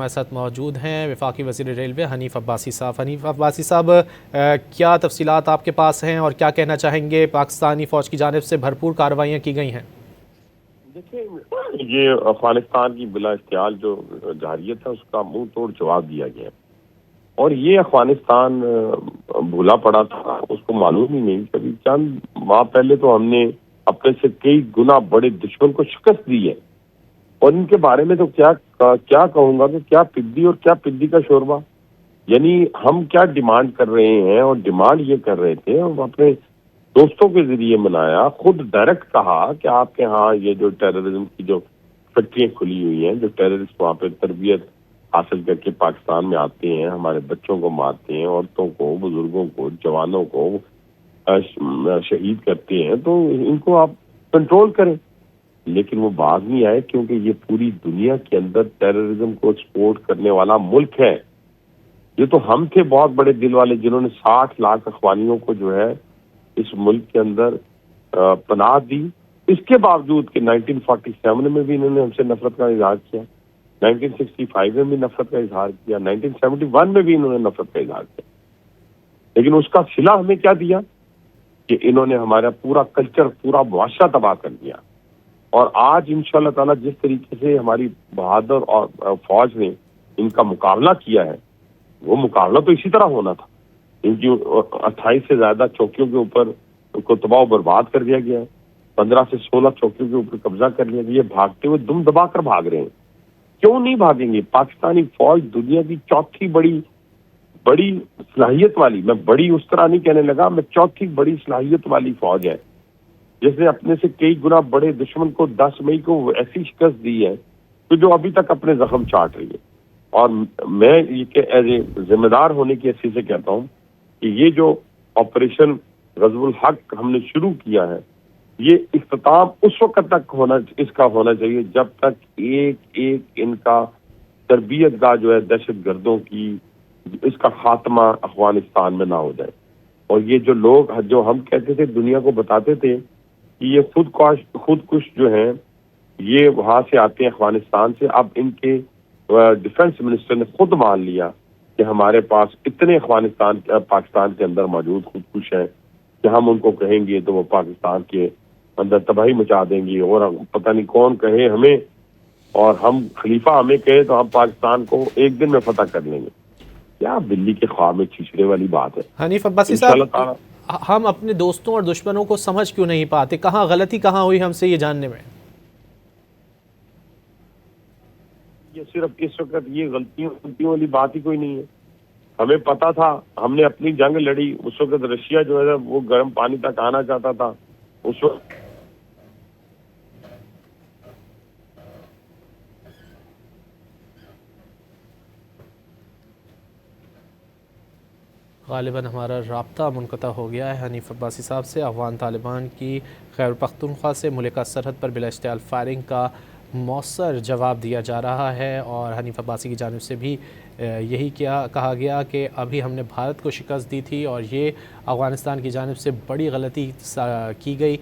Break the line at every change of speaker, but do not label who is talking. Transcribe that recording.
ہمارے ساتھ موجود ہیں وفاقی وزیر ریلوے حنیف عباسی صاحب۔ حنیف عباسی صاحب، کیا تفصیلات آپ کے پاس ہیں اور کیا کہنا چاہیں گے؟ پاکستانی فوج کی جانب سے بھرپور کارروائیاں کی گئی ہیں۔
دیکھیں، یہ افغانستان کی بلا اختیار جو جارحیت ہے اس کا منہ توڑ جواب دیا گیا، اور یہ افغانستان بھولا پڑا تھا، اس کو معلوم ہی نہیں۔ کبھی چند ماہ پہلے تو ہم نے اپنے سے کئی گنا بڑے دشمن کو شکست دی ہے، اور ان کے بارے میں تو کیا کہوں گا کہ کیا پدی اور کیا پدی کا شوربہ۔ یعنی ہم کیا ڈیمانڈ کر رہے ہیں، اور ڈیمانڈ یہ کر رہے تھے، ہم اپنے دوستوں کے ذریعے منایا، خود ڈائریکٹ کہا کہ آپ کے ہاں یہ جو ٹیررزم کی جو فیکٹریاں کھلی ہوئی ہیں، جو ٹیررسٹ وہاں پہ تربیت حاصل کر کے پاکستان میں آتے ہیں، ہمارے بچوں کو مارتے ہیں، عورتوں کو، بزرگوں کو، جوانوں کو شہید کرتے ہیں، تو ان کو آپ کنٹرول کریں۔ لیکن وہ باز نہیں آئے، کیونکہ یہ پوری دنیا کے اندر ٹیررزم کو ایکسپورٹ کرنے والا ملک ہے۔ یہ تو ہم تھے بہت بڑے دل والے، جنہوں نے 60 لاکھ اخوانیوں کو جو ہے اس ملک کے اندر پناہ دی۔ اس کے باوجود کہ 1947 میں بھی انہوں نے ہم سے نفرت کا اظہار کیا، 1965 میں بھی نفرت کا اظہار کیا، 1971 میں بھی انہوں نے نفرت کا اظہار کیا، لیکن اس کا صلہ ہمیں کیا دیا کہ انہوں نے ہمارا پورا کلچر، پورا معاشرہ تباہ کر دیا۔ اور آج انشاءاللہ تعالیٰ جس طریقے سے ہماری بہادر اور فوج نے ان کا مقابلہ کیا ہے، وہ مقابلہ تو اسی طرح ہونا تھا۔ ان کی 28 سے زیادہ چوکیوں کے اوپر کو تباہ و برباد کر دیا گیا ہے، 15 سے 16 چوکیوں کے اوپر قبضہ کر لیا گیا۔ یہ بھاگتے ہوئے دم دبا کر بھاگ رہے ہیں۔ کیوں نہیں بھاگیں گے؟ پاکستانی فوج دنیا کی چوتھی بڑی صلاحیت والی، میں بڑی اس طرح نہیں کہنے لگا، میں چوتھی بڑی صلاحیت والی فوج ہے، جس نے اپنے سے کئی گنا بڑے دشمن کو 10 مئی کو ایسی شکست دی ہے کہ جو ابھی تک اپنے زخم چاٹ رہی ہے۔ اور میں یہ کہ ایز اے ذمہ دار ہونے کی حیثیت سے کہتا ہوں کہ یہ جو آپریشن غزو الحق ہم نے شروع کیا ہے، یہ اختتام اس وقت تک اس کا ہونا چاہیے جب تک ایک ان کا تربیت گاہ جو ہے دہشت گردوں کی، اس کا خاتمہ افغانستان میں نہ ہو جائے۔ اور یہ جو لوگ جو ہم کہتے تھے، دنیا کو بتاتے تھے کہ یہ خودکش جو ہیں، یہ وہاں سے آتے ہیں افغانستان سے، اب ان کے ڈیفنس منسٹر نے خود مان لیا کہ ہمارے پاس اتنے پاکستان کے اندر موجود خودکش ہیں کہ ہم ان کو کہیں گے تو وہ پاکستان کے اندر تباہی مچا دیں گے، اور پتہ نہیں کون کہے ہمیں، اور ہم خلیفہ ہمیں کہے تو ہم پاکستان کو ایک دن میں فتح کر لیں گے۔ کیا بلی کے خواب میں چھچڑے والی بات ہے۔
حنیف عباسی صاحب، ہم اپنے دوستوں اور دشمنوں کو سمجھ کیوں نہیں پاتے؟ کہاں غلطی کہاں ہوئی ہم سے یہ جاننے میں؟
یہ صرف اس وقت یہ غلطیوں والی بات ہی کوئی نہیں ہے۔ ہمیں پتا تھا، ہم نے اپنی جنگ لڑی، اس وقت رشیا جو ہے وہ گرم پانی تک آنا چاہتا تھا، اس وقت
غالباً ہمارا رابطہ منقطع ہو گیا ہے حنیف عباسی صاحب سے۔ افغان طالبان کی خیبر پختونخوا سے ملکہ سرحد پر بلا اشتعال فائرنگ کا مؤثر جواب دیا جا رہا ہے، اور حنیف عباسی کی جانب سے بھی یہی کہا گیا کہ ابھی ہم نے بھارت کو شکست دی تھی اور یہ افغانستان کی جانب سے بڑی غلطی کی گئی۔